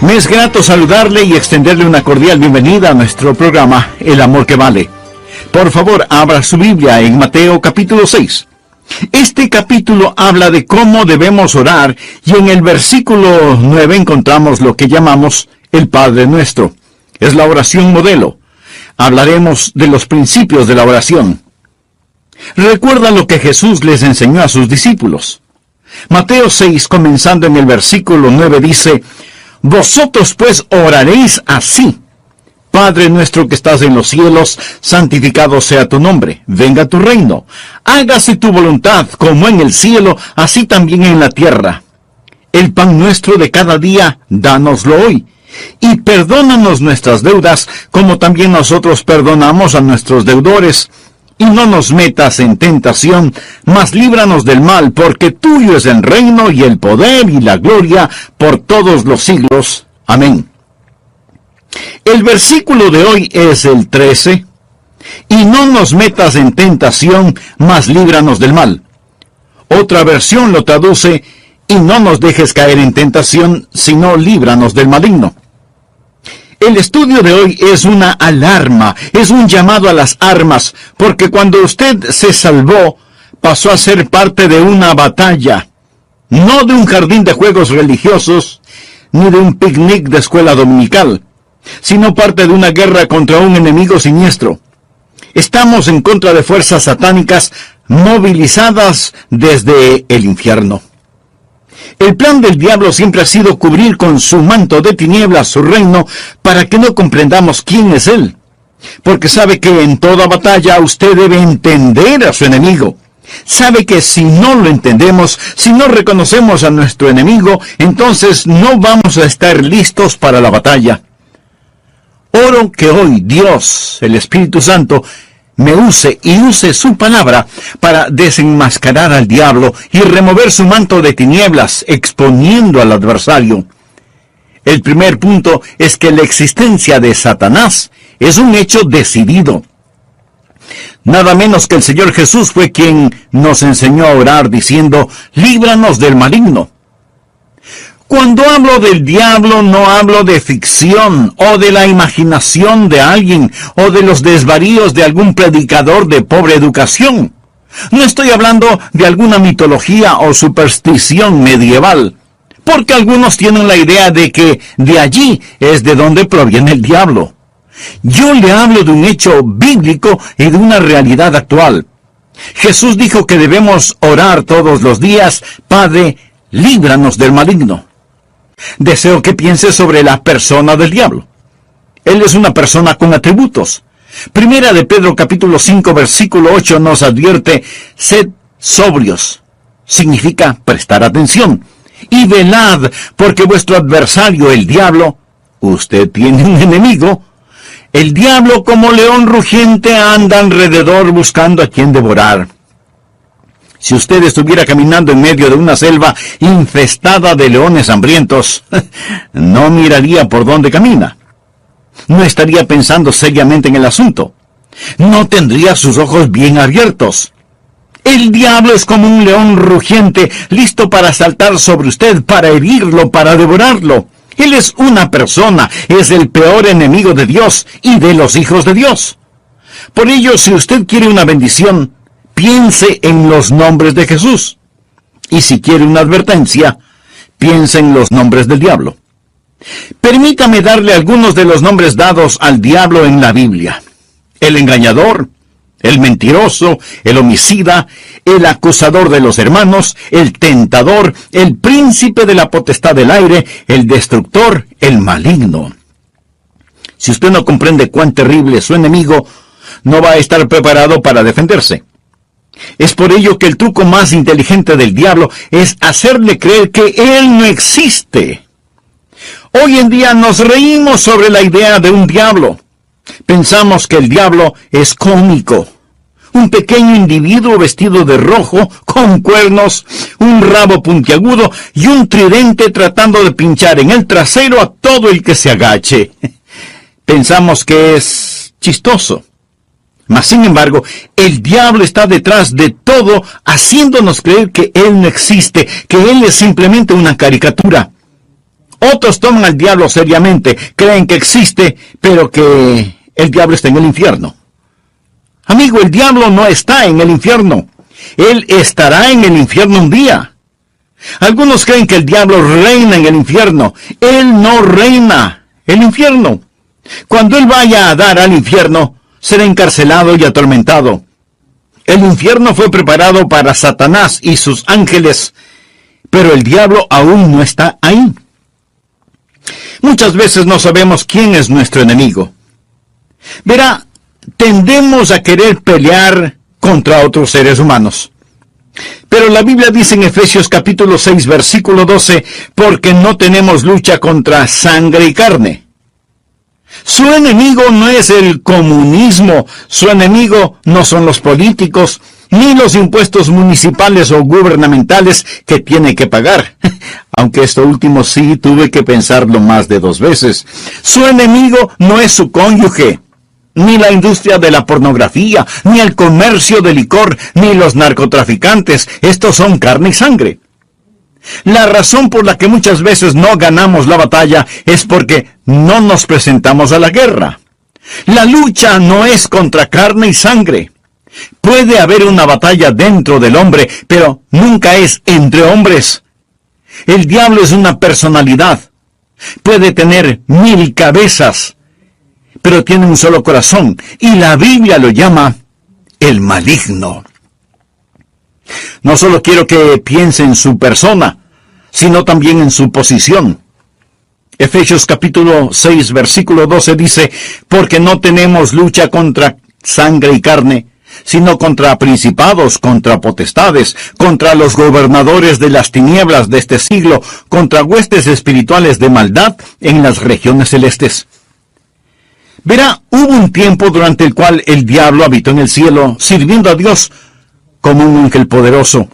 Me es grato saludarle y extenderle una cordial bienvenida a nuestro programa El Amor que Vale. Por favor, abra su Biblia en Mateo capítulo 6. Este capítulo habla de cómo debemos orar y en el versículo 9 encontramos lo que llamamos el Padre Nuestro. Es la oración modelo. Hablaremos de los principios de la oración. Recuerda lo que Jesús les enseñó a sus discípulos. Mateo 6, comenzando en el versículo 9, dice: Vosotros pues oraréis así: Padre nuestro que estás en los cielos, santificado sea tu nombre, venga tu reino, hágase tu voluntad como en el cielo, así también en la tierra. El pan nuestro de cada día, dánoslo hoy, y perdónanos nuestras deudas, como también nosotros perdonamos a nuestros deudores. Y no nos metas en tentación, mas líbranos del mal, porque tuyo es el reino y el poder y la gloria por todos los siglos. Amén. El versículo de hoy es el 13. Y no nos metas en tentación, mas líbranos del mal. Otra versión lo traduce: y no nos dejes caer en tentación, sino líbranos del maligno. El estudio de hoy es una alarma, es un llamado a las armas, porque cuando usted se salvó, pasó a ser parte de una batalla, no de un jardín de juegos religiosos, ni de un picnic de escuela dominical, sino parte de una guerra contra un enemigo siniestro. Estamos en contra de fuerzas satánicas movilizadas desde el infierno. El plan del diablo siempre ha sido cubrir con su manto de tinieblas su reino para que no comprendamos quién es él. Porque sabe que en toda batalla usted debe entender a su enemigo. Sabe que si no lo entendemos, si no reconocemos a nuestro enemigo, entonces no vamos a estar listos para la batalla. Oro que hoy Dios, el Espíritu Santo, me use y use su palabra para desenmascarar al diablo y remover su manto de tinieblas, exponiendo al adversario. El primer punto es que la existencia de Satanás es un hecho decidido. Nada menos que el Señor Jesús fue quien nos enseñó a orar diciendo: líbranos del maligno. Cuando hablo del diablo, no hablo de ficción, o de la imaginación de alguien, o de los desvaríos de algún predicador de pobre educación. No estoy hablando de alguna mitología o superstición medieval, porque algunos tienen la idea de que de allí es de donde proviene el diablo. Yo le hablo de un hecho bíblico y de una realidad actual. Jesús dijo que debemos orar todos los días: Padre, líbranos del maligno. Deseo que piense sobre la persona del diablo. Él es una persona con atributos. Primera de Pedro capítulo 5 versículo 8 nos advierte: sed sobrios. Significa prestar atención. Y velad, porque vuestro adversario, el diablo, usted tiene un enemigo. El diablo, como león rugiente, anda alrededor buscando a quien devorar. Si usted estuviera caminando en medio de una selva infestada de leones hambrientos, no miraría por dónde camina. No estaría pensando seriamente en el asunto. No tendría sus ojos bien abiertos. El diablo es como un león rugiente, listo para saltar sobre usted, para herirlo, para devorarlo. Él es una persona, es el peor enemigo de Dios y de los hijos de Dios. Por ello, si usted quiere una bendición, piense en los nombres de Jesús. Y si quiere una advertencia, piense en los nombres del diablo. Permítame darle algunos de los nombres dados al diablo en la Biblia: el engañador, el mentiroso, el homicida, el acusador de los hermanos, el tentador, el príncipe de la potestad del aire, el destructor, el maligno. Si usted no comprende cuán terrible es su enemigo, no va a estar preparado para defenderse. Es por ello que el truco más inteligente del diablo es hacerle creer que él no existe. Hoy en día nos reímos sobre la idea de un diablo. Pensamos que el diablo es cómico. Un pequeño individuo vestido de rojo, con cuernos, un rabo puntiagudo y un tridente tratando de pinchar en el trasero a todo el que se agache. Pensamos que es chistoso. Mas, sin embargo, el diablo está detrás de todo, haciéndonos creer que él no existe, que él es simplemente una caricatura. Otros toman al diablo seriamente, creen que existe, pero que el diablo está en el infierno. Amigo, el diablo no está en el infierno. Él estará en el infierno un día. Algunos creen que el diablo reina en el infierno. Él no reina el infierno. Cuando él vaya a dar al infierno, será encarcelado y atormentado. El infierno fue preparado para Satanás y sus ángeles, pero el diablo aún no está ahí. Muchas veces no sabemos quién es nuestro enemigo. Verá, tendemos a querer pelear contra otros seres humanos. Pero la Biblia dice en Efesios capítulo 6, versículo 12, porque no tenemos lucha contra sangre y carne. Su enemigo no es el comunismo, su enemigo no son los políticos, ni los impuestos municipales o gubernamentales que tiene que pagar. Aunque esto último sí tuve que pensarlo más de 2 veces. Su enemigo no es su cónyuge, ni la industria de la pornografía, ni el comercio de licor, ni los narcotraficantes. Estos son carne y sangre. La razón por la que muchas veces no ganamos la batalla es porque no nos presentamos a la guerra. La lucha no es contra carne y sangre. Puede haber una batalla dentro del hombre, pero nunca es entre hombres. El diablo es una personalidad. Puede tener 1000 cabezas, pero tiene un solo corazón, y la Biblia lo llama el maligno. No solo quiero que piense en su persona, sino también en su posición. Efesios capítulo 6, versículo 12 dice, porque no tenemos lucha contra sangre y carne, sino contra principados, contra potestades, contra los gobernadores de las tinieblas de este siglo, contra huestes espirituales de maldad en las regiones celestes. Verá, hubo un tiempo durante el cual el diablo habitó en el cielo, sirviendo a Dios como un ángel poderoso.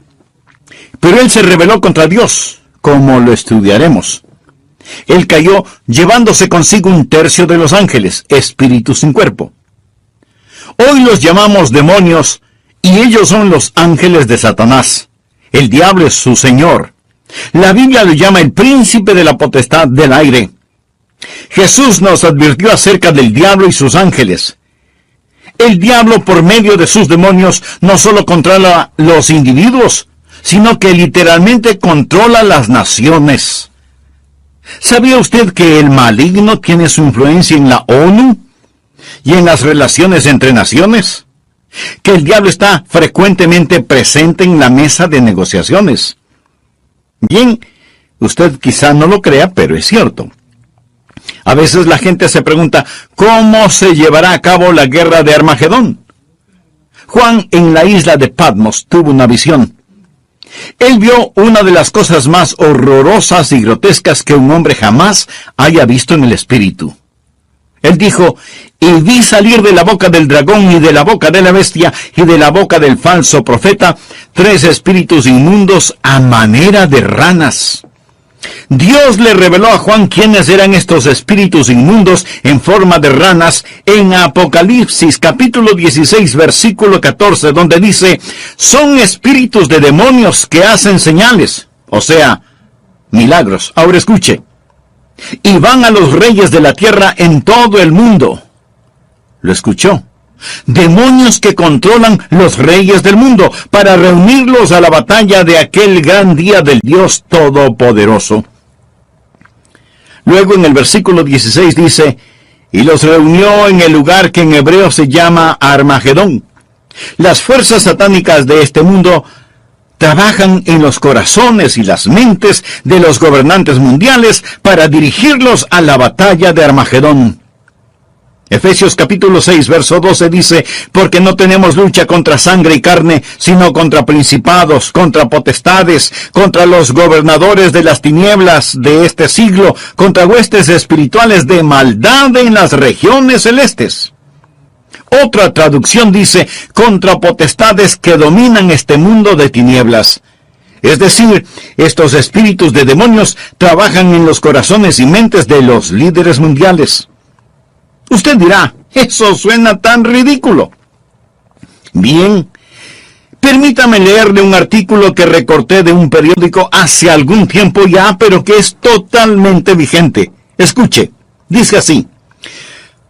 Pero él se rebeló contra Dios, como lo estudiaremos. Él cayó llevándose consigo 1/3 de los ángeles, espíritus sin cuerpo. Hoy los llamamos demonios, y ellos son los ángeles de Satanás. El diablo es su señor. La Biblia lo llama el príncipe de la potestad del aire. Jesús nos advirtió acerca del diablo y sus ángeles. El diablo, por medio de sus demonios, no solo controla los individuos, sino que literalmente controla las naciones. ¿Sabía usted que el maligno tiene su influencia en la ONU y en las relaciones entre naciones? Que el diablo está frecuentemente presente en la mesa de negociaciones. Bien, usted quizá no lo crea, pero es cierto. A veces la gente se pregunta, ¿cómo se llevará a cabo la guerra de Armagedón? Juan, en la isla de Patmos, tuvo una visión. Él vio una de las cosas más horrorosas y grotescas que un hombre jamás haya visto en el espíritu. Él dijo, y vi salir de la boca del dragón y de la boca de la bestia y de la boca del falso profeta 3 espíritus inmundos a manera de ranas. Dios le reveló a Juan quiénes eran estos espíritus inmundos en forma de ranas en Apocalipsis capítulo 16 versículo 14, donde dice, son espíritus de demonios que hacen señales, o sea, milagros. Ahora escuche, y van a los reyes de la tierra en todo el mundo. ¿Lo escuchó? Demonios que controlan los reyes del mundo para reunirlos a la batalla de aquel gran día del Dios Todopoderoso. Luego en el versículo 16 dice, y los reunió en el lugar que en hebreo se llama Armagedón. Las fuerzas satánicas de este mundo trabajan en los corazones y las mentes de los gobernantes mundiales para dirigirlos a la batalla de Armagedón. Efesios capítulo 6, verso 12 dice, porque no tenemos lucha contra sangre y carne, sino contra principados, contra potestades, contra los gobernadores de las tinieblas de este siglo, contra huestes espirituales de maldad en las regiones celestes. Otra traducción dice, contra potestades que dominan este mundo de tinieblas. Es decir, estos espíritus de demonios trabajan en los corazones y mentes de los líderes mundiales. Usted dirá, eso suena tan ridículo. Bien, Permítame leerle un artículo que recorté de un periódico hace algún tiempo ya, pero que es totalmente vigente. Escuche, dice así: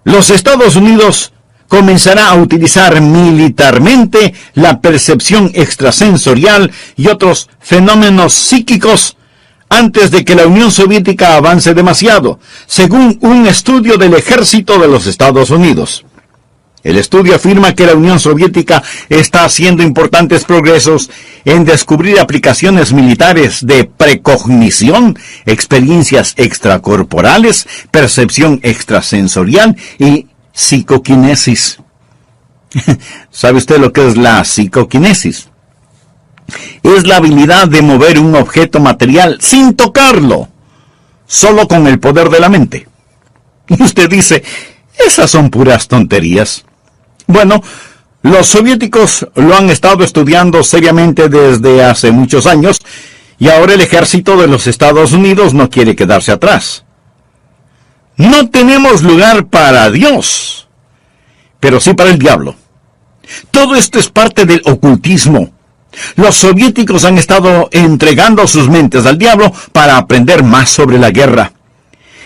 los Estados Unidos comenzará a utilizar militarmente la percepción extrasensorial y otros fenómenos psíquicos antes de que la Unión Soviética avance demasiado, según un estudio del ejército de los Estados Unidos. El estudio afirma que la Unión Soviética está haciendo importantes progresos en descubrir aplicaciones militares de precognición, experiencias extracorporales, percepción extrasensorial y psicoquinesis. ¿Sabe usted lo que es la psicoquinesis? Es la habilidad de mover un objeto material sin tocarlo, solo con el poder de la mente. Y usted dice, esas son puras tonterías. Bueno, los soviéticos lo han estado estudiando seriamente desde hace muchos años, y ahora el ejército de los Estados Unidos no quiere quedarse atrás. No tenemos lugar para Dios, pero sí para el diablo. Todo esto es parte del ocultismo. Los soviéticos han estado entregando sus mentes al diablo para aprender más sobre la guerra.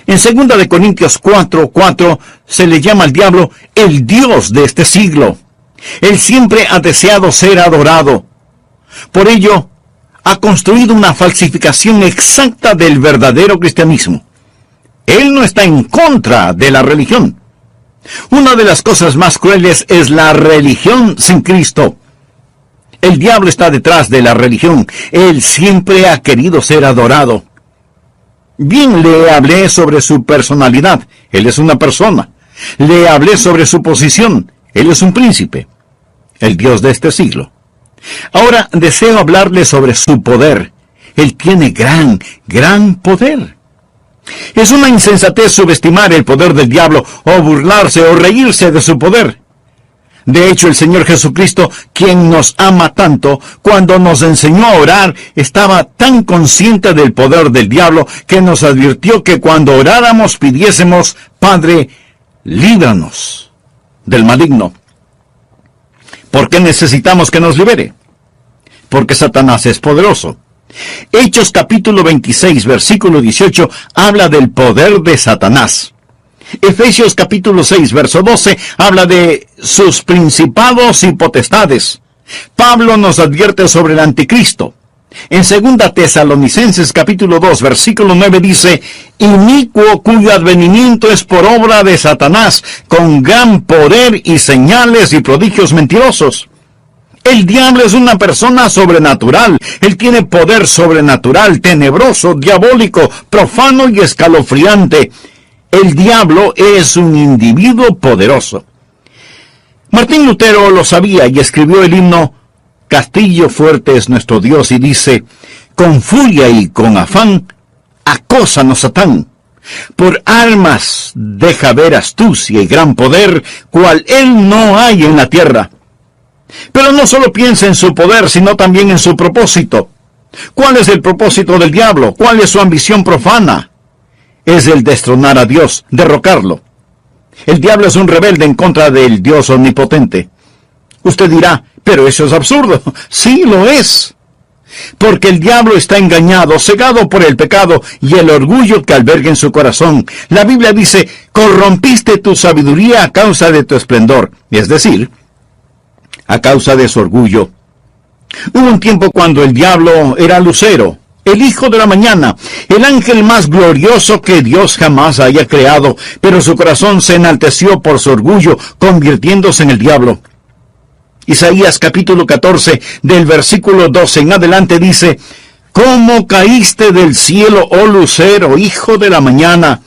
En 2 Corintios 4:4 se le llama al diablo el Dios de este siglo. Él siempre ha deseado ser adorado. Por ello, ha construido una falsificación exacta del verdadero cristianismo. Él no está en contra de la religión. Una de las cosas más crueles es la religión sin Cristo. El diablo está detrás de la religión. Él siempre ha querido ser adorado. Bien, le hablé sobre su personalidad. Él es una persona. Le hablé sobre su posición. Él es un príncipe, el Dios de este siglo. Ahora deseo hablarle sobre su poder. Él tiene gran poder. Es una insensatez subestimar el poder del diablo, o burlarse o reírse de su poder. De hecho, el Señor Jesucristo, quien nos ama tanto, cuando nos enseñó a orar, estaba tan consciente del poder del diablo que nos advirtió que cuando oráramos pidiésemos, Padre, líbranos del maligno. ¿Por qué necesitamos que nos libere? Porque Satanás es poderoso. Hechos capítulo 26, versículo 18, habla del poder de Satanás. Efesios capítulo 6, verso 12, habla de sus principados y potestades. Pablo nos advierte sobre el anticristo. En 2 Tesalonicenses capítulo 2, versículo 9 dice, inicuo cuyo advenimiento es por obra de Satanás, con gran poder y señales y prodigios mentirosos. El diablo es una persona sobrenatural. Él tiene poder sobrenatural, tenebroso, diabólico, profano y escalofriante. El diablo es un individuo poderoso. Martín Lutero lo sabía y escribió el himno Castillo fuerte es nuestro Dios, y dice, con furia y con afán, acósanos Satán. Por armas deja ver astucia y gran poder, cual él no hay en la tierra. Pero no solo piensa en su poder, sino también en su propósito. ¿Cuál es el propósito del diablo? ¿Cuál es su ambición profana? Es el destronar a Dios, derrocarlo. El diablo es un rebelde en contra del Dios omnipotente. Usted dirá, pero eso es absurdo. Sí, lo es. Porque el diablo está engañado, cegado por el pecado y el orgullo que alberga en su corazón. La Biblia dice, corrompiste tu sabiduría a causa de tu esplendor. Es decir, a causa de su orgullo. Hubo un tiempo cuando el diablo era Lucero, el hijo de la mañana, el ángel más glorioso que Dios jamás haya creado, pero su corazón se enalteció por su orgullo, convirtiéndose en el diablo. Isaías capítulo 14, del versículo 12 en adelante dice, ¿cómo caíste del cielo, oh Lucero, hijo de la mañana?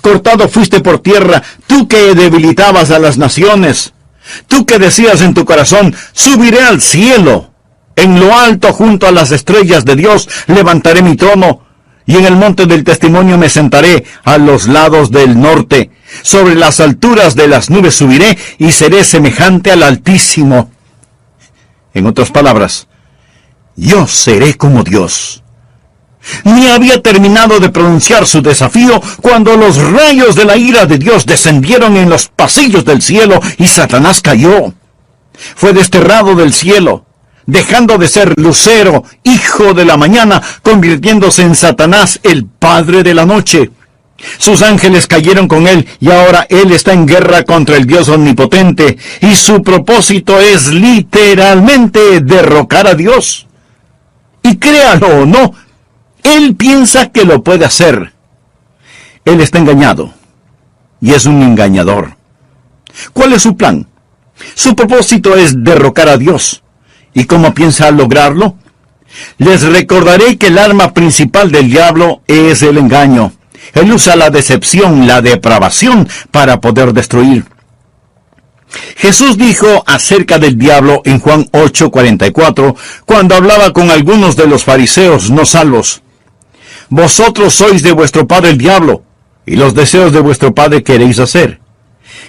Cortado fuiste por tierra, tú que debilitabas a las naciones. Tú que decías en tu corazón, subiré al cielo. En lo alto, junto a las estrellas de Dios, levantaré mi trono. Y en el monte del testimonio me sentaré a los lados del norte. Sobre las alturas de las nubes subiré y seré semejante al Altísimo. En otras palabras, yo seré como Dios. Ni había terminado de pronunciar su desafío cuando los rayos de la ira de Dios descendieron en los pasillos del cielo y Satanás cayó. Fue desterrado del cielo, dejando de ser Lucero, hijo de la mañana, convirtiéndose en Satanás, el padre de la noche. Sus ángeles cayeron con él y ahora él está en guerra contra el Dios omnipotente, y su propósito es literalmente derrocar a Dios. Y créalo o no, él piensa que lo puede hacer. Él está engañado y es un engañador. ¿Cuál es su plan? Su propósito es derrocar a Dios. ¿Y cómo piensa lograrlo? Les recordaré que el arma principal del diablo es el engaño. Él usa la decepción, la depravación, para poder destruir. Jesús dijo acerca del diablo en Juan 8:44, cuando hablaba con algunos de los fariseos no salvos: vosotros sois de vuestro padre el diablo, y los deseos de vuestro padre queréis hacer.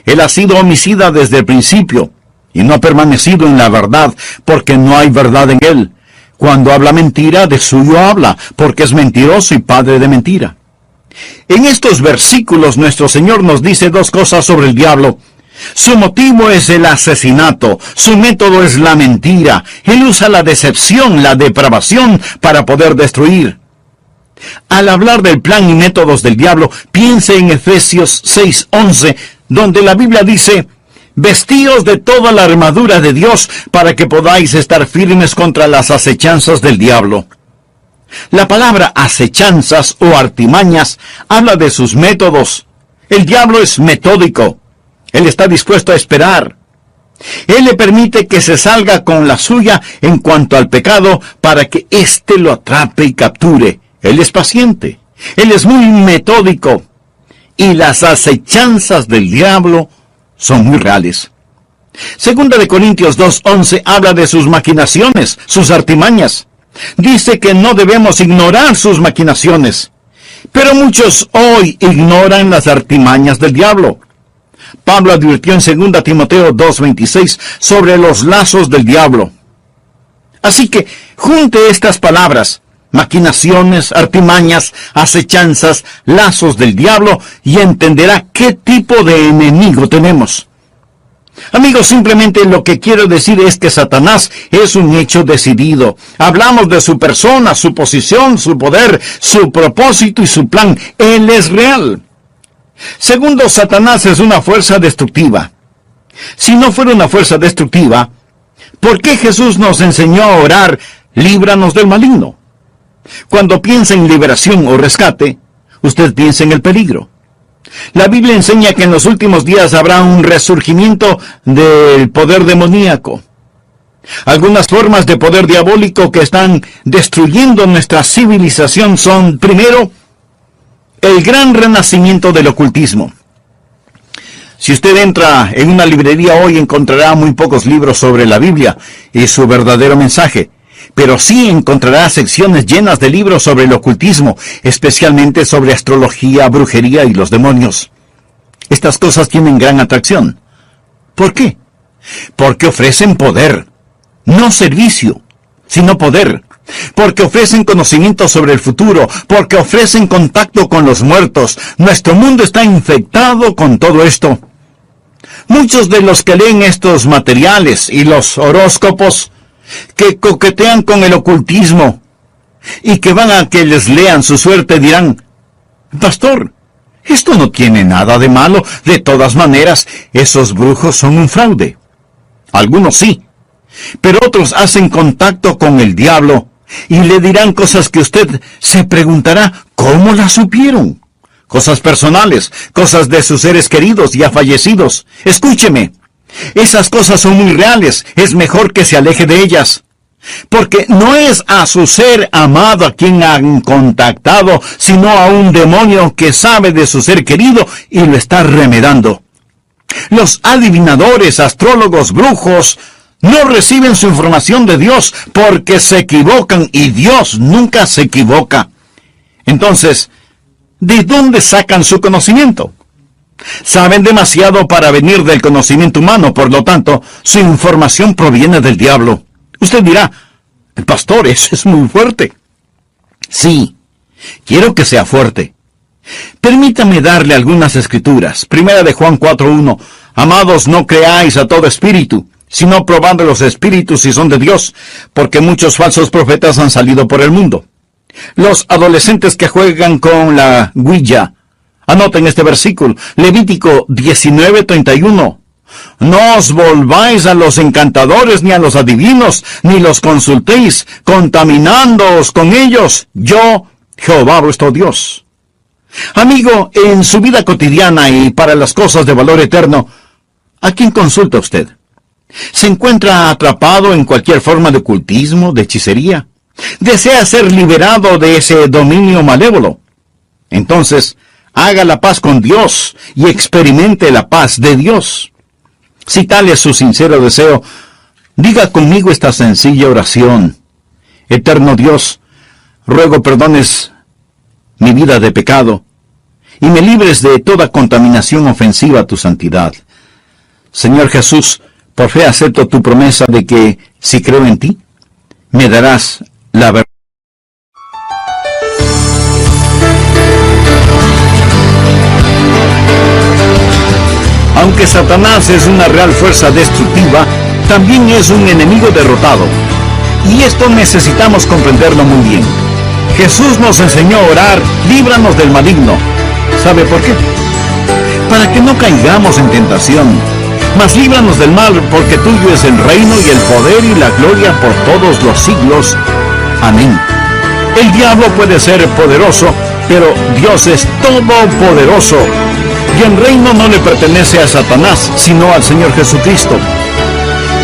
Él ha sido homicida desde el principio, y no ha permanecido en la verdad, porque no hay verdad en él. Cuando habla mentira, de suyo habla, porque es mentiroso y padre de mentira. En estos versículos nuestro Señor nos dice dos cosas sobre el diablo. Su motivo es el asesinato, su método es la mentira. Él usa la decepción, la depravación, para poder destruir. Al hablar del plan y métodos del diablo, piense en Efesios 6:11, donde la Biblia dice: vestíos de toda la armadura de Dios para que podáis estar firmes contra las acechanzas del diablo. La palabra acechanzas o artimañas habla de sus métodos. El diablo es metódico. Él está dispuesto a esperar. Él le permite que se salga con la suya en cuanto al pecado para que éste lo atrape y capture. Él es paciente. Él es muy metódico. Y las acechanzas del diablo son muy reales. Segunda de Corintios 2:11 habla de sus maquinaciones, sus artimañas. Dice que no debemos ignorar sus maquinaciones. Pero muchos hoy ignoran las artimañas del diablo. Pablo advirtió en 2 Timoteo 2:26 sobre los lazos del diablo. Así que junte estas palabras: maquinaciones, artimañas, acechanzas, lazos del diablo, y entenderá qué tipo de enemigo tenemos. Amigos, simplemente lo que quiero decir es que Satanás es un hecho decidido. Hablamos de su persona, su posición, su poder, su propósito y su plan. Él es real. Segundo, Satanás es una fuerza destructiva. Si no fuera una fuerza destructiva, ¿por qué Jesús nos enseñó a orar: líbranos del maligno? Cuando piensa en liberación o rescate, usted piensa en el peligro. La Biblia enseña que en los últimos días habrá un resurgimiento del poder demoníaco. Algunas formas de poder diabólico que están destruyendo nuestra civilización son, primero, el gran renacimiento del ocultismo. Si usted entra en una librería hoy, encontrará muy pocos libros sobre la Biblia y su verdadero mensaje. Pero sí encontrará secciones llenas de libros sobre el ocultismo, especialmente sobre astrología, brujería y los demonios. Estas cosas tienen gran atracción. ¿Por qué? Porque ofrecen poder, no servicio, sino poder. Porque ofrecen conocimiento sobre el futuro, porque ofrecen contacto con los muertos. Nuestro mundo está infectado con todo esto. Muchos de los que leen estos materiales y los horóscopos, que coquetean con el ocultismo y que van a que les lean su suerte, dirán: pastor, esto no tiene nada de malo. De todas maneras, esos brujos son un fraude. Algunos sí, pero otros hacen contacto con el diablo y le dirán cosas que usted se preguntará: ¿cómo las supieron? Cosas personales, cosas de sus seres queridos ya fallecidos. Escúcheme. Esas cosas son muy reales. Es mejor que se aleje de ellas. Porque no es a su ser amado a quien han contactado, sino a un demonio que sabe de su ser querido y lo está remedando. Los adivinadores, astrólogos, brujos, no reciben su información de Dios porque se equivocan, y Dios nunca se equivoca. Entonces, ¿de dónde sacan su conocimiento? Saben demasiado para venir del conocimiento humano, por lo tanto, su información proviene del diablo. Usted dirá: pastor, eso es muy fuerte. Sí, quiero que sea fuerte. Permítame darle algunas escrituras. Primera de Juan 4:1. Amados, no creáis a todo espíritu, sino probando los espíritus si son de Dios, porque muchos falsos profetas han salido por el mundo. Los adolescentes que juegan con la Ouija, anoten este versículo, Levítico 19:31. No os volváis a los encantadores ni a los adivinos, ni los consultéis, contaminándoos con ellos. Yo, Jehová vuestro Dios. Amigo, en su vida cotidiana y para las cosas de valor eterno, ¿a quién consulta usted? ¿Se encuentra atrapado en cualquier forma de ocultismo, de hechicería? ¿Desea ser liberado de ese dominio malévolo? Entonces, haga la paz con Dios y experimente la paz de Dios. Si tal es su sincero deseo, diga conmigo esta sencilla oración. Eterno Dios, ruego perdones mi vida de pecado y me libres de toda contaminación ofensiva a tu santidad. Señor Jesús, por fe acepto tu promesa de que, si creo en ti, me darás la verdad. Aunque Satanás es una real fuerza destructiva, también es un enemigo derrotado. Y esto necesitamos comprenderlo muy bien. Jesús nos enseñó a orar, líbranos del maligno. ¿Sabe por qué? Para que no caigamos en tentación. Mas líbranos del mal, porque tuyo es el reino y el poder y la gloria por todos los siglos. Amén. El diablo puede ser poderoso, pero Dios es todopoderoso. Y el reino no le pertenece a Satanás, sino al Señor Jesucristo.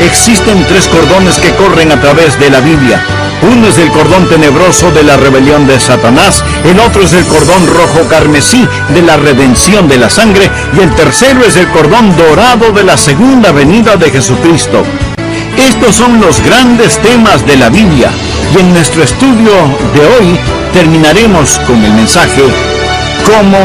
Existen 3 cordones que corren a través de la Biblia. Uno es el cordón tenebroso de la rebelión de Satanás, el otro es el cordón rojo carmesí de la redención de la sangre, y el tercero es el cordón dorado de la segunda venida de Jesucristo. Estos son los grandes temas de la Biblia, y en nuestro estudio de hoy terminaremos con el mensaje ¿Cómo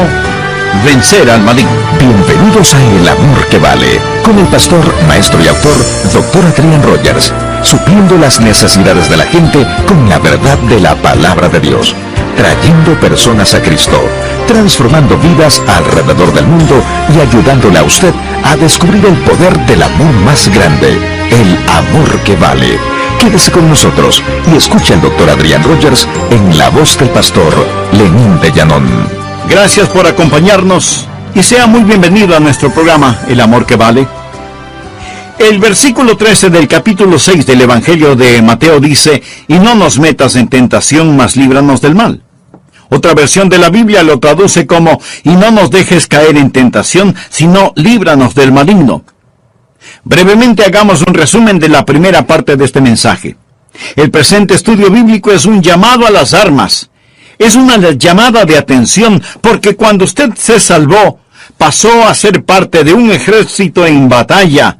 vencer al maligno? Bienvenidos a El Amor que Vale, con el pastor, maestro y autor, Dr. Adrian Rogers, supliendo las necesidades de la gente con la verdad de la palabra de Dios, trayendo personas a Cristo, transformando vidas alrededor del mundo y ayudándole a usted a descubrir el poder del amor más grande, el amor que vale. Quédese con nosotros y escuche al Dr. Adrian Rogers en la voz del pastor Lenín de Llanón. Gracias por acompañarnos y sea muy bienvenido a nuestro programa El Amor que Vale. El versículo 13 del capítulo 6 del Evangelio de Mateo dice: y no nos metas en tentación, mas líbranos del mal. Otra versión de la Biblia lo traduce como: y no nos dejes caer en tentación, sino líbranos del maligno. Brevemente hagamos un resumen de la primera parte de este mensaje. El presente estudio bíblico es un llamado a las armas. Es una llamada de atención, porque cuando usted se salvó, pasó a ser parte de un ejército en batalla,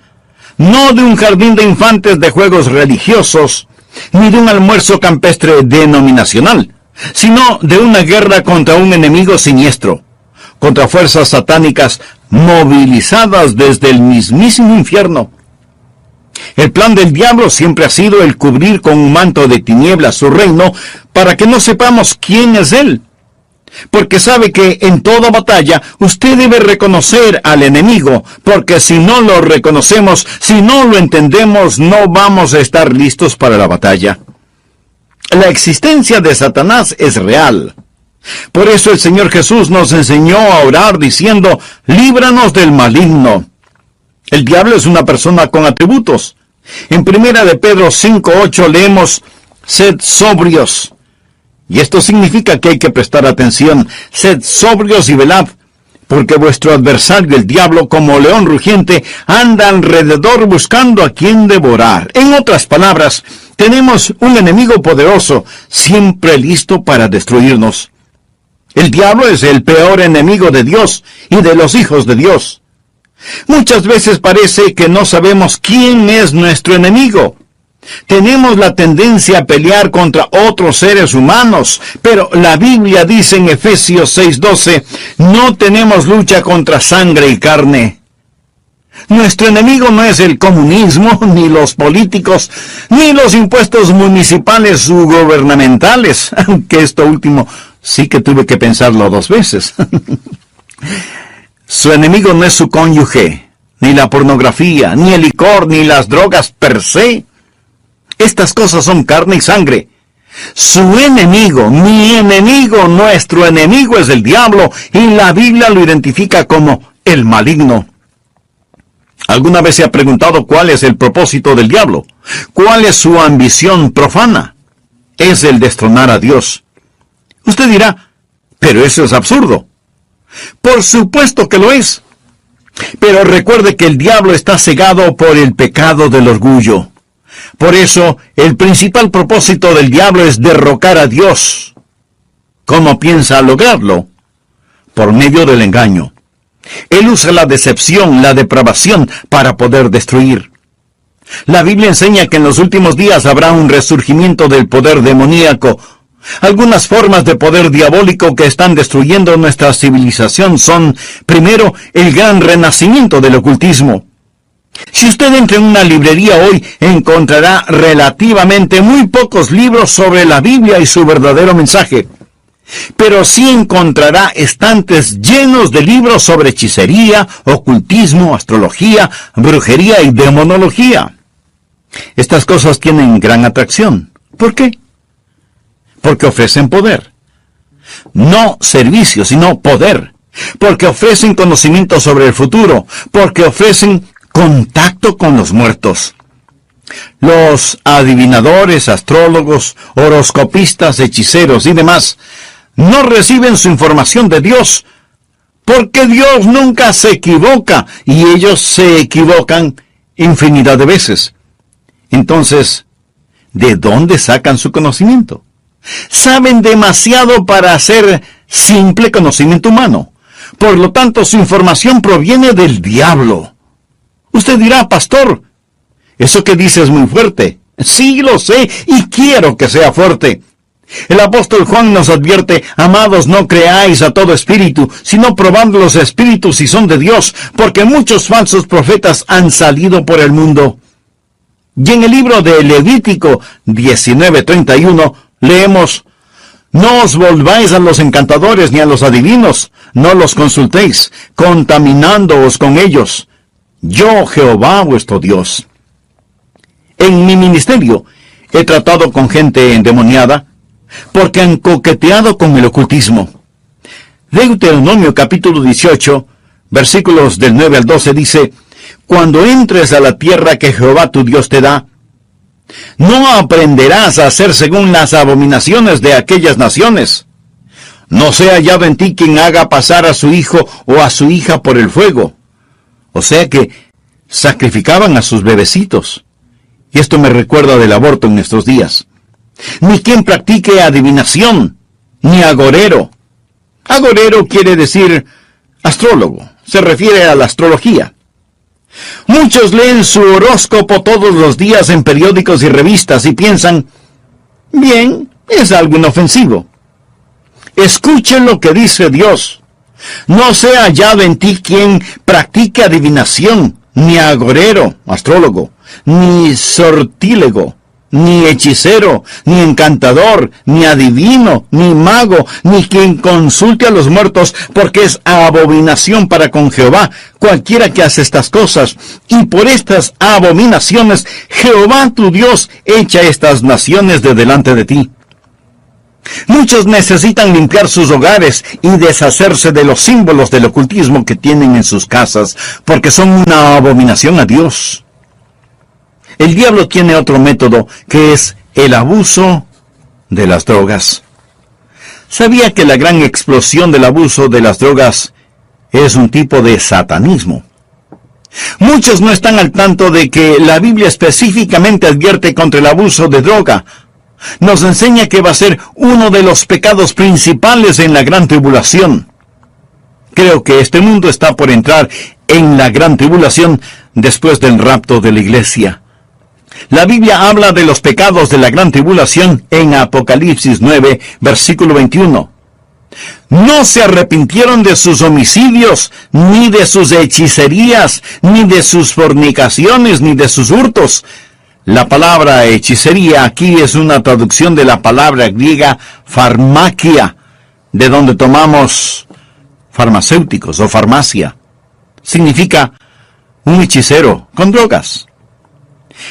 no de un jardín de infantes de juegos religiosos, ni de un almuerzo campestre denominacional, sino de una guerra contra un enemigo siniestro, contra fuerzas satánicas movilizadas desde el mismísimo infierno. El plan del diablo siempre ha sido el cubrir con un manto de tinieblas su reino para que no sepamos quién es él. Porque sabe que en toda batalla usted debe reconocer al enemigo, porque si no lo reconocemos, si no lo entendemos, no vamos a estar listos para la batalla. La existencia de Satanás es real. Por eso el Señor Jesús nos enseñó a orar diciendo: líbranos del maligno. El diablo es una persona con atributos. En 1 de Pedro 5:8 leemos: sed sobrios. Y esto significa que hay que prestar atención. Sed sobrios y velad, porque vuestro adversario, el diablo, como león rugiente, anda alrededor buscando a quien devorar. En otras palabras, tenemos un enemigo poderoso, siempre listo para destruirnos. El diablo es el peor enemigo de Dios y de los hijos de Dios. Muchas veces parece que no sabemos quién es nuestro enemigo. Tenemos la tendencia a pelear contra otros seres humanos, pero la Biblia dice en Efesios 6:12, no tenemos lucha contra sangre y carne. Nuestro enemigo no es el comunismo, ni los políticos, ni los impuestos municipales u gubernamentales, aunque esto último sí que tuve que pensarlo 2 veces. Su enemigo no es su cónyuge, ni la pornografía, ni el licor, ni las drogas per se. Estas cosas son carne y sangre. Su enemigo, mi enemigo, nuestro enemigo es el diablo, y la Biblia lo identifica como el maligno. ¿Alguna vez se ha preguntado cuál es el propósito del diablo? ¿Cuál es su ambición profana? Es el destronar a Dios. Usted dirá, pero eso es absurdo. Por supuesto que lo es. Pero recuerde que el diablo está cegado por el pecado del orgullo. Por eso, el principal propósito del diablo es derrocar a Dios. ¿Cómo piensa lograrlo? Por medio del engaño. Él usa la decepción, la depravación, para poder destruir. La Biblia enseña que en los últimos días habrá un resurgimiento del poder demoníaco. Algunas formas de poder diabólico que están destruyendo nuestra civilización son, primero, el gran renacimiento del ocultismo. Si usted entra en una librería hoy, encontrará relativamente muy pocos libros sobre la Biblia y su verdadero mensaje. Pero sí encontrará estantes llenos de libros sobre hechicería, ocultismo, astrología, brujería y demonología. Estas cosas tienen gran atracción. ¿Por qué? Porque ofrecen poder. No servicio, sino poder. Porque ofrecen conocimiento sobre el futuro. Porque ofrecen contacto con los muertos. Los adivinadores, astrólogos, horoscopistas, hechiceros y demás no reciben su información de Dios, porque Dios nunca se equivoca, y ellos se equivocan infinidad de veces. Entonces, ¿de dónde sacan su conocimiento? Saben demasiado para hacer simple conocimiento humano. Por lo tanto, su información proviene del diablo. Usted dirá, pastor, eso que dice es muy fuerte. Sí, lo sé, y quiero que sea fuerte. El apóstol Juan nos advierte, amados, no creáis a todo espíritu, sino probad los espíritus si son de Dios, porque muchos falsos profetas han salido por el mundo. Y en el libro de Levítico 19:31 leemos, no os volváis a los encantadores ni a los adivinos, no los consultéis, contaminándoos con ellos. Yo, Jehová, vuestro Dios. En mi ministerio he tratado con gente endemoniada, porque han coqueteado con el ocultismo. Deuteronomio capítulo 18, versículos del 9 al 12 dice, cuando entres a la tierra que Jehová tu Dios te da, no aprenderás a hacer según las abominaciones de aquellas naciones. No sea hallado en ti quien haga pasar a su hijo o a su hija por el fuego. O sea que sacrificaban a sus bebecitos. Y esto me recuerda del aborto en nuestros días. Ni quien practique adivinación, ni agorero. Agorero quiere decir astrólogo, se refiere a la astrología. Muchos leen su horóscopo todos los días en periódicos y revistas y piensan, bien, es algo inofensivo. Escuchen lo que dice Dios. No sea hallado en ti quien practique adivinación, ni agorero, astrólogo, ni sortílego, ni hechicero, ni encantador, ni adivino, ni mago, ni quien consulte a los muertos, porque es abominación para con Jehová cualquiera que hace estas cosas. Y por estas abominaciones, Jehová tu Dios echa estas naciones de delante de ti. Muchos necesitan limpiar sus hogares y deshacerse de los símbolos del ocultismo que tienen en sus casas, porque son una abominación a Dios. El diablo tiene otro método, que es el abuso de las drogas. ¿Sabía que la gran explosión del abuso de las drogas es un tipo de satanismo? Muchos no están al tanto de que la Biblia específicamente advierte contra el abuso de droga. Nos enseña que va a ser uno de los pecados principales en la gran tribulación. Creo que este mundo está por entrar en la gran tribulación después del rapto de la iglesia. La Biblia habla de los pecados de la gran tribulación en Apocalipsis 9, versículo 21. No se arrepintieron de sus homicidios, ni de sus hechicerías, ni de sus fornicaciones, ni de sus hurtos. La palabra hechicería aquí es una traducción de la palabra griega farmakia, de donde tomamos farmacéuticos o farmacia. Significa un hechicero con drogas.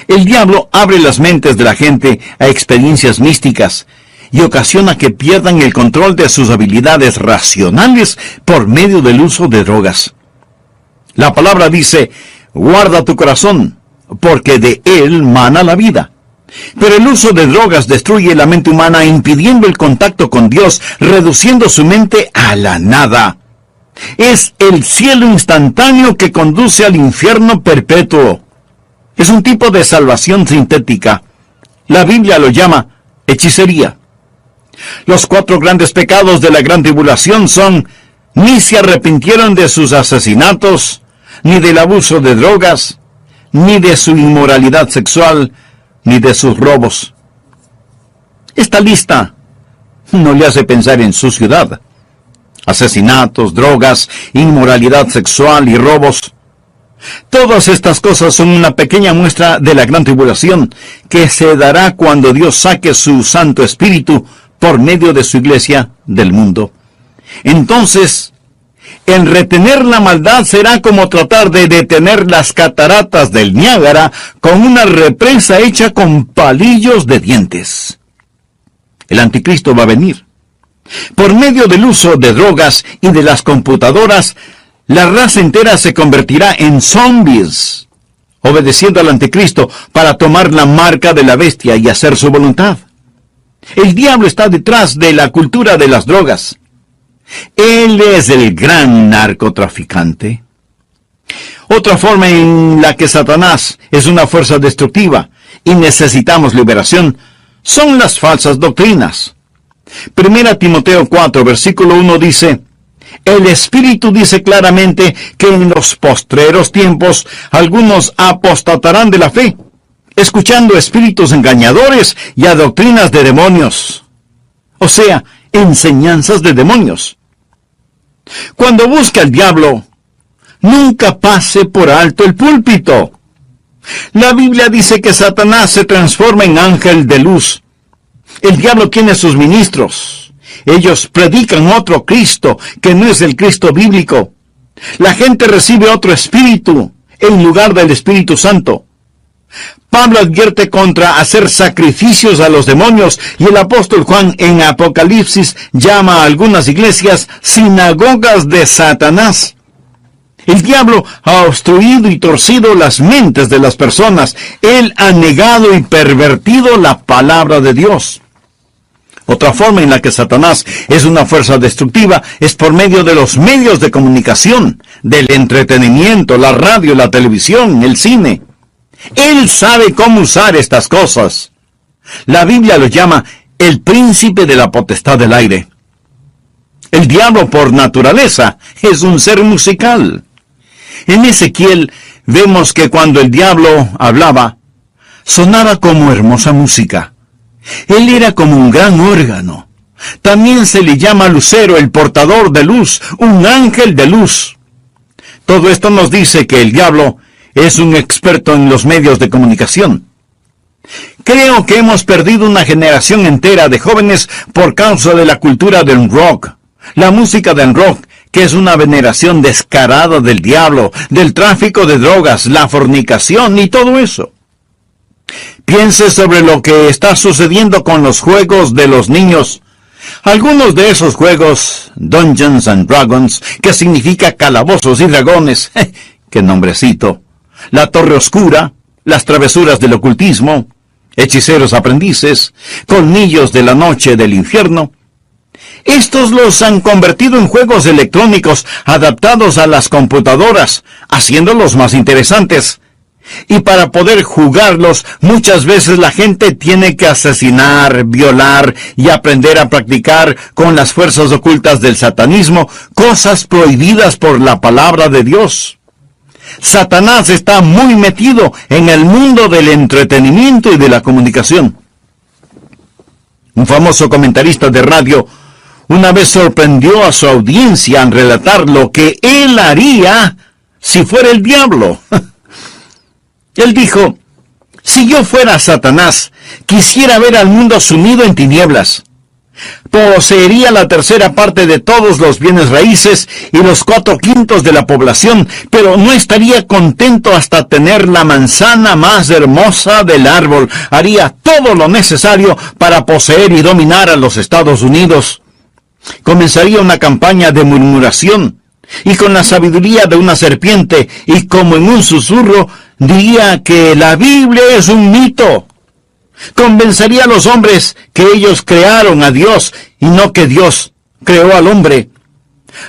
El diablo abre las mentes de la gente a experiencias místicas y ocasiona que pierdan el control de sus habilidades racionales por medio del uso de drogas. La palabra dice, guarda tu corazón, porque de él mana la vida. Pero el uso de drogas destruye la mente humana, impidiendo el contacto con Dios, reduciendo su mente a la nada. Es el cielo instantáneo que conduce al infierno perpetuo. Es un tipo de salvación sintética. La Biblia lo llama hechicería. Los 4 grandes pecados de la gran tribulación son: ni se arrepintieron de sus asesinatos, ni del abuso de drogas, ni de su inmoralidad sexual, ni de sus robos. Esta lista no le hace pensar en su ciudad. Asesinatos, drogas, inmoralidad sexual y robos. Todas estas cosas son una pequeña muestra de la gran tribulación que se dará cuando Dios saque su Santo Espíritu por medio de su iglesia del mundo. Entonces, el retener la maldad será como tratar de detener las cataratas del Niágara con una represa hecha con palillos de dientes. El anticristo va a venir. Por medio del uso de drogas y de las computadoras, la raza entera se convertirá en zombies, obedeciendo al anticristo para tomar la marca de la bestia y hacer su voluntad. El diablo está detrás de la cultura de las drogas. Él es el gran narcotraficante. Otra forma en la que Satanás es una fuerza destructiva y necesitamos liberación son las falsas doctrinas. 1 Timoteo 4, versículo 1 dice: el Espíritu dice claramente que en los postreros tiempos algunos apostatarán de la fe, escuchando espíritus engañadores y a doctrinas de demonios. O sea, enseñanzas de demonios. Cuando busca el diablo, nunca pase por alto el púlpito. La Biblia dice que Satanás se transforma en ángel de luz. El diablo tiene sus ministros. Ellos predican otro Cristo que no es el Cristo bíblico. La gente recibe otro espíritu en lugar del Espíritu Santo. Pablo advierte contra hacer sacrificios a los demonios, y el apóstol Juan en Apocalipsis llama a algunas iglesias sinagogas de Satanás. El diablo ha obstruido y torcido las mentes de las personas. Él ha negado y pervertido la palabra de Dios. Otra forma en la que Satanás es una fuerza destructiva es por medio de los medios de comunicación, del entretenimiento, la radio, la televisión, el cine. Él sabe cómo usar estas cosas. La Biblia lo llama el príncipe de la potestad del aire. El diablo por naturaleza es un ser musical. En Ezequiel vemos que cuando el diablo hablaba, sonaba como hermosa música. Él era como un gran órgano. También se le llama lucero, el portador de luz, un ángel de luz. Todo esto nos dice que el diablo es un experto en los medios de comunicación. Creo que hemos perdido una generación entera de jóvenes por causa de la cultura del rock. La música del rock, que es una veneración descarada del diablo, del tráfico de drogas, la fornicación y todo eso. Piense sobre lo que está sucediendo con los juegos de los niños. Algunos de esos juegos, Dungeons and Dragons, que significa calabozos y dragones, ¡qué nombrecito! La Torre Oscura, las travesuras del ocultismo, hechiceros aprendices, colmillos de la noche del infierno. Estos los han convertido en juegos electrónicos adaptados a las computadoras, haciéndolos más interesantes. Y para poder jugarlos, muchas veces la gente tiene que asesinar, violar y aprender a practicar con las fuerzas ocultas del satanismo, cosas prohibidas por la palabra de Dios. Satanás está muy metido en el mundo del entretenimiento y de la comunicación. Un famoso comentarista de radio una vez sorprendió a su audiencia al relatar lo que él haría si fuera el diablo. Él dijo: si yo fuera Satanás, quisiera ver al mundo sumido en tinieblas. Poseería la tercera parte de todos los bienes raíces y los 4/5 de la población, pero no estaría contento hasta tener la manzana más hermosa del árbol. Haría todo lo necesario para poseer y dominar a los Estados Unidos. Comenzaría una campaña de murmuración, y con la sabiduría de una serpiente, y como en un susurro, diría que la Biblia es un mito. Convencería a los hombres que ellos crearon a Dios y no que Dios creó al hombre.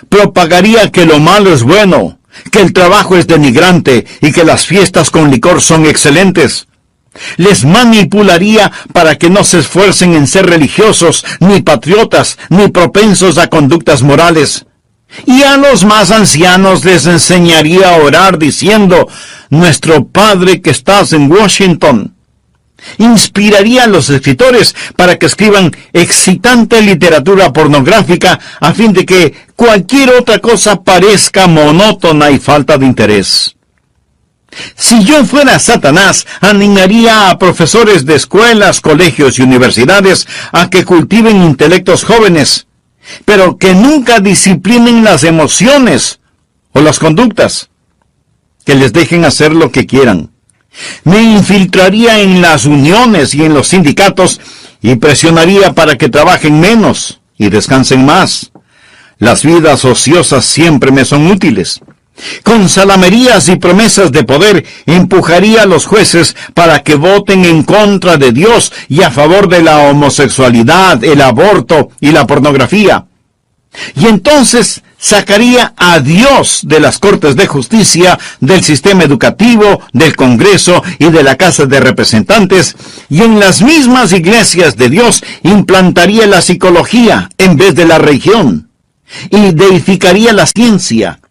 Propagaría que lo malo es bueno, que el trabajo es denigrante y que las fiestas con licor son excelentes. Les manipularía para que no se esfuercen en ser religiosos, ni patriotas, ni propensos a conductas morales. Y a los más ancianos les enseñaría a orar diciendo: Nuestro Padre que estás en Washington. Inspiraría a los escritores para que escriban excitante literatura pornográfica a fin de que cualquier otra cosa parezca monótona y falta de interés. Si yo fuera Satanás, animaría a profesores de escuelas, colegios y universidades a que cultiven intelectos jóvenes, pero que nunca disciplinen las emociones o las conductas, que les dejen hacer lo que quieran. Me infiltraría en las uniones y en los sindicatos y presionaría para que trabajen menos y descansen más. Las vidas ociosas siempre me son útiles. Con salamerías y promesas de poder empujaría a los jueces para que voten en contra de Dios y a favor de la homosexualidad, el aborto y la pornografía. Y entonces sacaría a Dios de las Cortes de Justicia, del sistema educativo, del Congreso y de la Casa de Representantes, y en las mismas iglesias de Dios implantaría la psicología en vez de la religión, y deificaría la ciencia.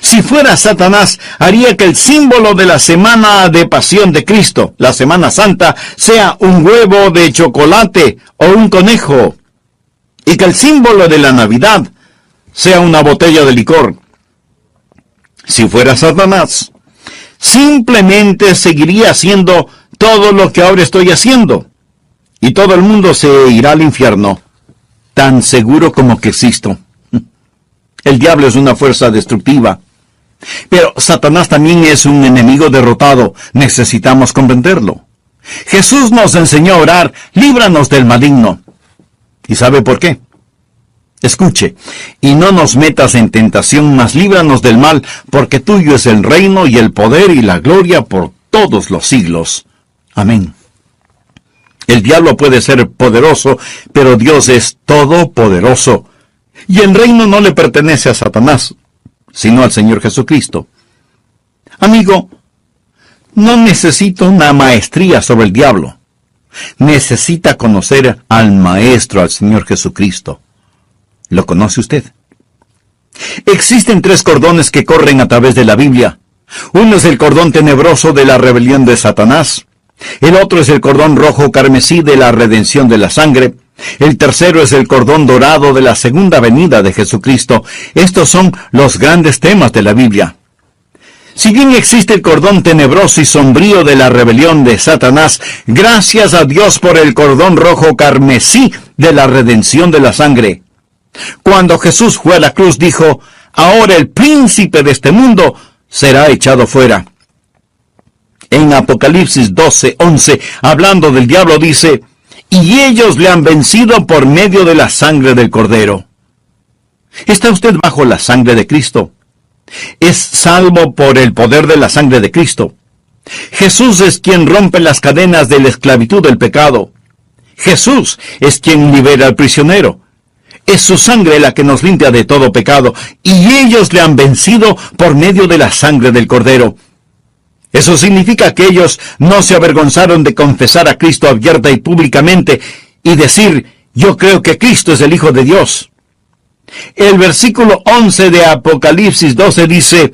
Si fuera Satanás, haría que el símbolo de la semana de pasión de Cristo, la Semana Santa, sea un huevo de chocolate o un conejo, y que el símbolo de la Navidad sea una botella de licor. Si fuera Satanás, simplemente seguiría haciendo todo lo que ahora estoy haciendo, y todo el mundo se irá al infierno, tan seguro como que existo. El diablo es una fuerza destructiva, pero Satanás también es un enemigo derrotado. Necesitamos comprenderlo. Jesús nos enseñó a orar: líbranos del maligno. ¿Y sabe por qué? Escuche: y no nos metas en tentación, mas líbranos del mal, porque tuyo es el reino y el poder y la gloria por todos los siglos. Amén. El diablo puede ser poderoso, pero Dios es todopoderoso. Y el reino no le pertenece a Satanás, sino al Señor Jesucristo. Amigo, no necesita una maestría sobre el diablo. Necesita conocer al Maestro, al Señor Jesucristo. ¿Lo conoce usted? Existen 3 cordones que corren a través de la Biblia. Uno es el cordón tenebroso de la rebelión de Satanás. El otro es el cordón rojo carmesí de la redención de la sangre. El tercero es el cordón dorado de la segunda venida de Jesucristo. Estos son los grandes temas de la Biblia. Si bien existe el cordón tenebroso y sombrío de la rebelión de Satanás, gracias a Dios por el cordón rojo carmesí de la redención de la sangre. Cuando Jesús fue a la cruz, dijo: ahora el príncipe de este mundo será echado fuera. En Apocalipsis 12:11, hablando del diablo, dice: y ellos le han vencido por medio de la sangre del Cordero. ¿Está usted bajo la sangre de Cristo? Es salvo por el poder de la sangre de Cristo. Jesús es quien rompe las cadenas de la esclavitud del pecado. Jesús es quien libera al prisionero. Es su sangre la que nos limpia de todo pecado, y ellos le han vencido por medio de la sangre del Cordero. Eso significa que ellos no se avergonzaron de confesar a Cristo abierta y públicamente y decir: yo creo que Cristo es el Hijo de Dios. El versículo 11 de Apocalipsis 12 dice: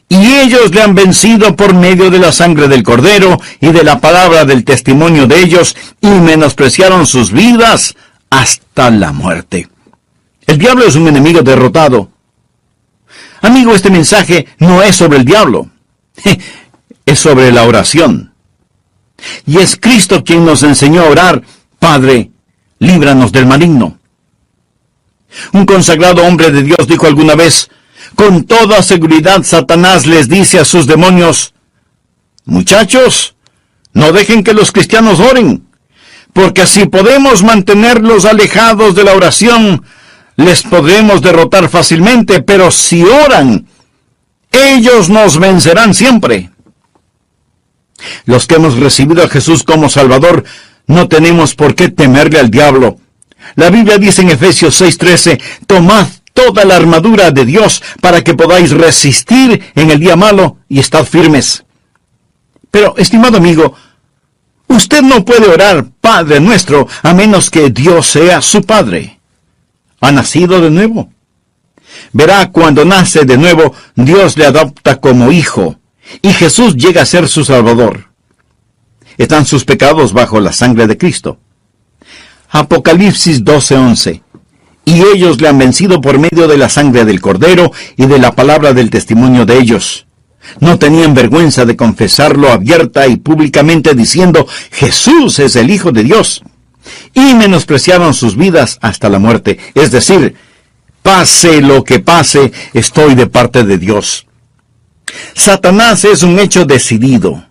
y ellos le han vencido por medio de la sangre del Cordero y de la palabra del testimonio de ellos, y menospreciaron sus vidas hasta la muerte. El diablo es un enemigo derrotado. Amigo, este mensaje no es sobre el diablo. Es sobre la oración. Y es Cristo quien nos enseñó a orar: Padre, líbranos del maligno. Un consagrado hombre de Dios dijo alguna vez: con toda seguridad Satanás les dice a sus demonios: muchachos, no dejen que los cristianos oren, porque si podemos mantenerlos alejados de la oración, les podremos derrotar fácilmente, pero si oran, ellos nos vencerán siempre. Los que hemos recibido a Jesús como Salvador, no tenemos por qué temerle al diablo. La Biblia dice en Efesios 6:13, tomad toda la armadura de Dios para que podáis resistir en el día malo y estad firmes. Pero, estimado amigo, usted no puede orar Padre Nuestro a menos que Dios sea su Padre. ¿Ha nacido de nuevo? Verá, cuando nace de nuevo, Dios le adopta como hijo, y Jesús llega a ser su Salvador. Están sus pecados bajo la sangre de Cristo. Apocalipsis 12:11. Y ellos le han vencido por medio de la sangre del Cordero y de la palabra del testimonio de ellos. No tenían vergüenza de confesarlo abierta y públicamente diciendo: Jesús es el Hijo de Dios. Y menospreciaron sus vidas hasta la muerte. Es decir, pase lo que pase, estoy de parte de Dios. Satanás es un hecho decidido,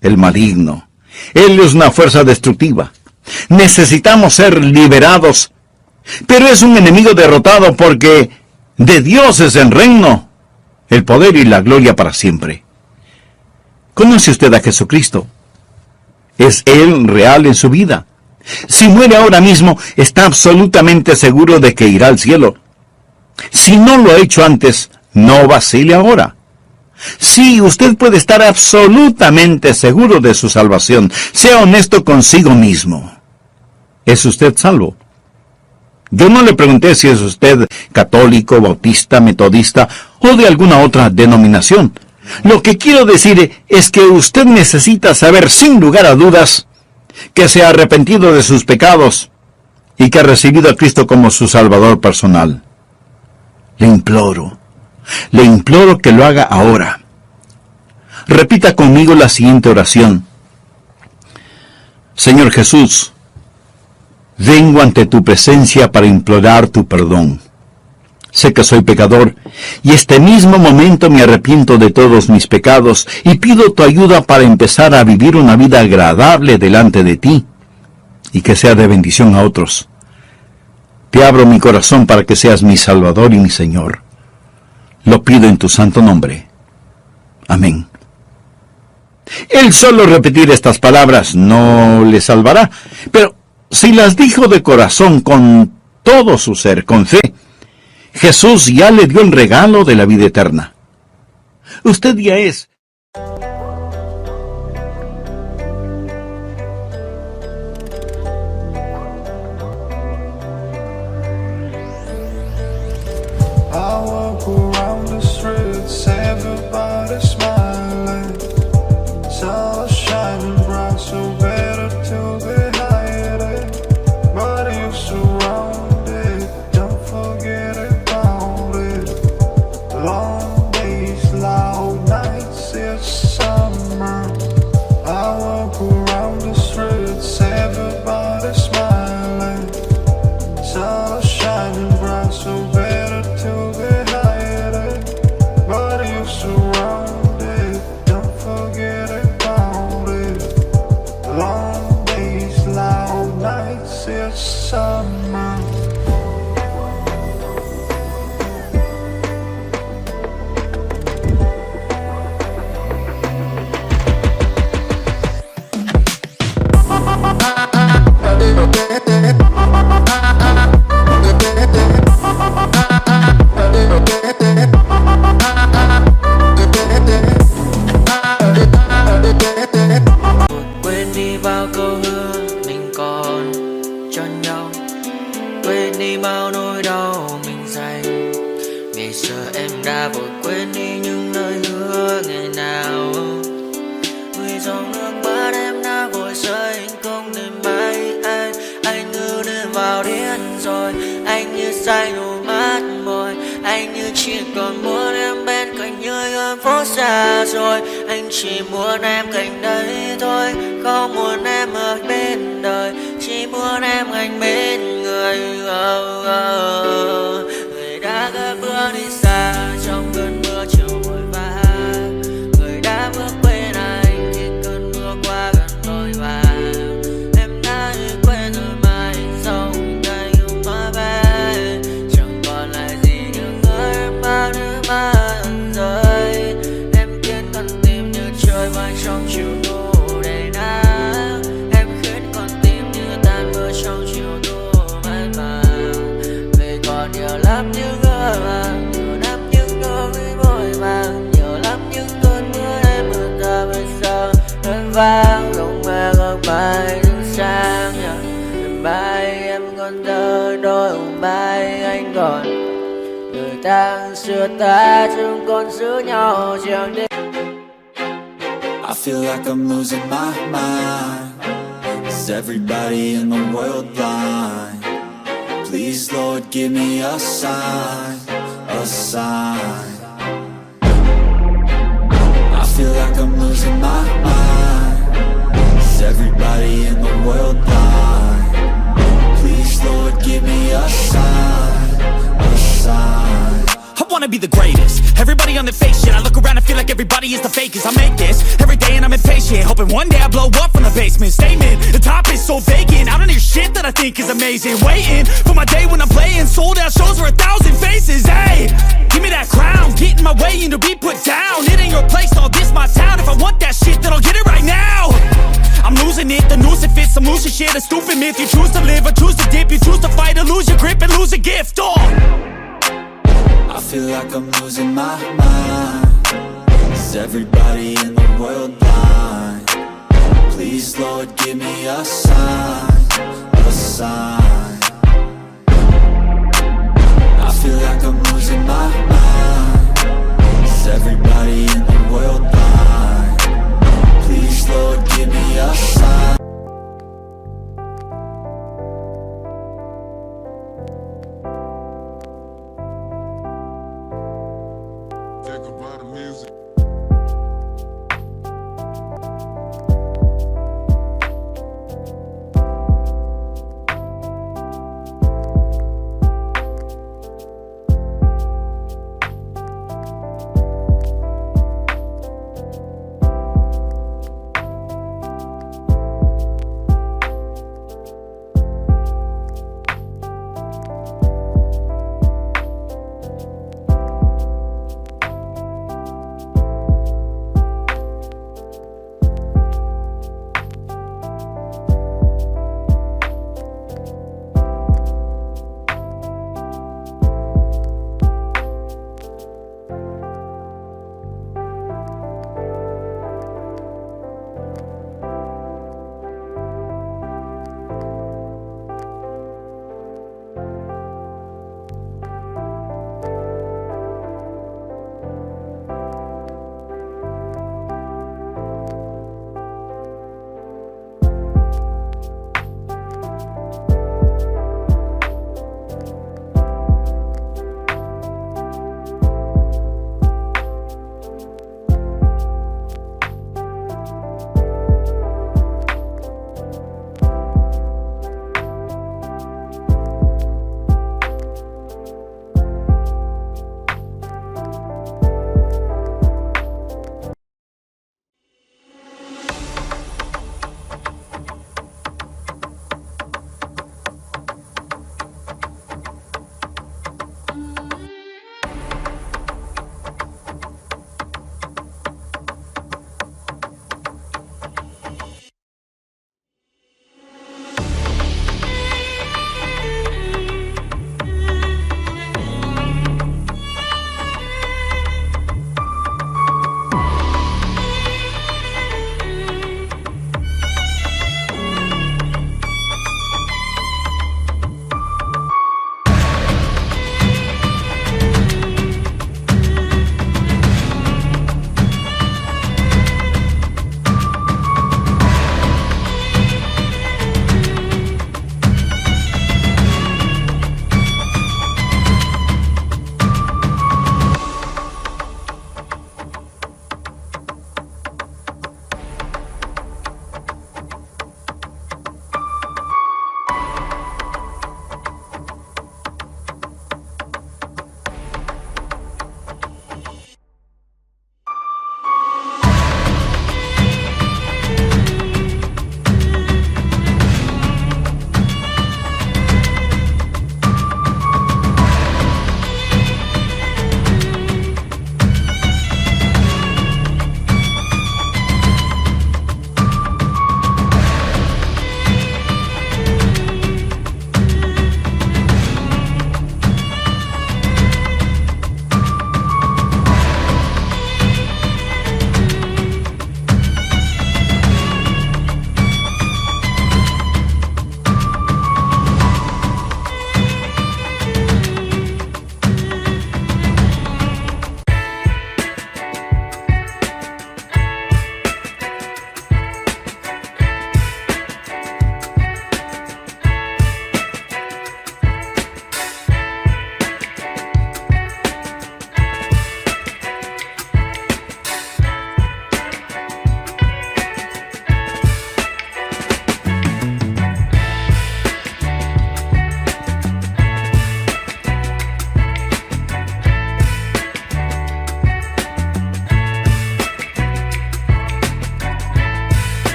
el maligno. Él es una fuerza destructiva. Necesitamos ser liberados, pero es un enemigo derrotado porque de Dios es el reino, el poder y la gloria para siempre. ¿Conoce usted a Jesucristo? ¿Es Él real en su vida? Si muere ahora mismo, está absolutamente seguro de que irá al cielo. Si no lo ha hecho antes, no vacile ahora. Sí, usted puede estar absolutamente seguro de su salvación. Sea honesto consigo mismo. ¿Es usted salvo? Yo no le pregunté si es usted católico, bautista, metodista o de alguna otra denominación. Lo que quiero decir es que usted necesita saber sin lugar a dudas que se ha arrepentido de sus pecados y que ha recibido a Cristo como su Salvador personal. Le imploro que lo haga ahora. Repita conmigo la siguiente oración. Señor Jesús, vengo ante tu presencia para implorar tu perdón. Sé que soy pecador, y este mismo momento me arrepiento de todos mis pecados, y pido tu ayuda para empezar a vivir una vida agradable delante de ti, y que sea de bendición a otros. Te abro mi corazón para que seas mi Salvador y mi Señor. Lo pido en tu santo nombre. Amén. El solo repetir estas palabras no le salvará, pero si las dijo de corazón, con todo su ser, con fe, Jesús ya le dio el regalo de la vida eterna. Usted ya es. Chỉ muốn em cạnh đấy thôi, không muốn em ở bên đời. Chỉ chỉ muốn em anh bên người. Người đã gỡ bước đi xa trong cơn mưa chiều vội vã. Người đã bước bên anh khi cơn mưa qua gần đôi và em đã quên rồi mai sau ngày hôm qua về chẳng còn lại gì những người mà nước mắt rơi. Em khiến con tim như trôi bay trong chiều thu đầy nắng. Em khiến con tim như tan mưa trong chiều thu mát màng. Vì còn nhiều lắm những ngỡ màng, nhiều lắm những nỗi vội vàng, nhiều lắm những cơn mưa em mưa ta bây giờ đơn vang lòng mẹ góc bài đứng sang. Mai em còn đợi đôi mai anh còn người ta xưa ta chúng còn giữ nhau chẳng đến. I feel like I'm losing my mind. Is everybody in the world blind? Please Lord give me a sign, a sign. I feel like I'm losing my mind. Is everybody in the world blind? Please Lord give me a sign, a sign. I wanna be the greatest. Everybody on the fake shit. I look around and feel like everybody is the fakest. I make this every day and I'm impatient, hoping one day I blow up from the basement. Statement, the top is so vacant. I don't hear shit that I think is amazing. Waiting for my day when I'm playing sold out shows for 1,000 faces. Hey, give me that crown, get in my way and to be put down. It ain't your place, all this my town. If I want that shit, then I'll get it right now. I'm losing it, the noose it fits. I'm losing shit, a stupid myth. You choose to live or choose to dip. You choose to fight or lose your grip and lose a gift. I feel like I'm losing my mind. Is everybody in the world blind? Please Lord give me a sign, a sign. I feel like I'm losing my mind. Is everybody in the